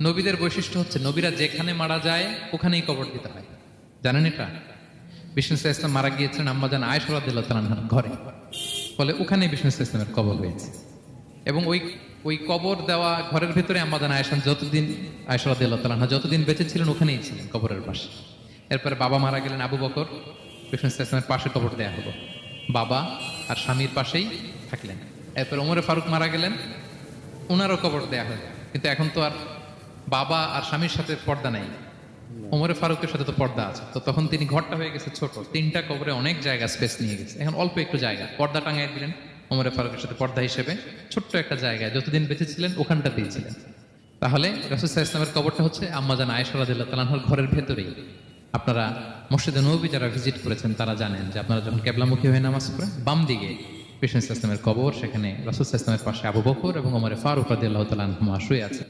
নবীদের বৈশিষ্ট্য হচ্ছে নবীরা যেখানে মারা যায় ওখানেই কবর দিতে হয়। জানেন এটা? বিষ্ণু ইসলাম মারা গিয়েছেন আম্মাজান আয়েশা রাদিয়াল্লাহু তাআলা আনহার ঘরে, ফলে ওখানে বিষ্ণু ইসলামের কবর হয়েছে। এবং ওই ওই কবর দেওয়া ঘরের ভিতরে আম্মাজান আয়েশা রাদিয়াল্লাহু তাআলা আনহা যতদিন বেঁচে ছিলেন ওখানেই ছিলেন কবরের পাশে। এরপরে বাবা মারা গেলেন আবু বকর, বিষ্ণু ইসলামের পাশে কবর দেয়া হলো, বাবা আর স্বামীর পাশেই থাকলেন। এরপরে ওমরে ফারুক মারা গেলেন, ওনারও কবর দেয়া হলো। কিন্তু এখন তো আর বাবা আর স্বামীর সাথে পর্দা নাই, ওমরে ফারুকের সাথে তো পর্দা আছে। তো তখন তিনি ঘরটা হয়ে গেছে ছোট, তিনটা কবরে অনেক জায়গা স্পেস নিয়ে গেছে, এখন অল্প একটু জায়গা পর্দা টাঙাই দিলেন ওমরে ফারুকের সাথে পর্দা হিসেবে ছোট্ট একটা জায়গায় যতদিন বেঁচে ছিলেন ওখানটা দিয়েছিলেন। তাহলে রাসূল সাল্লাল্লাহু আলাইহি ওয়াসাল্লামের কবরটা হচ্ছে আম্মাজান আয়েশা রাদিয়াল্লাহু তাআলা আনহার ঘরের ভেতরেই। আপনারা মসজিদে নববী যারা ভিজিট করেছেন তারা জানেন যে আপনারা যখন কিবলামুখী হয়ে নামাজ পড়েন বাম দিকে বিষ্ণু ইসলামের কবর, সেখানে রাসূল সাল্লাল্লাহু আলাইহি ওয়াসাল্লামের পাশে আবু বকর এবং ওমরে ফারুক রাদিয়াল্লাহু তাআলা আনহুমা শুয়ে আছে।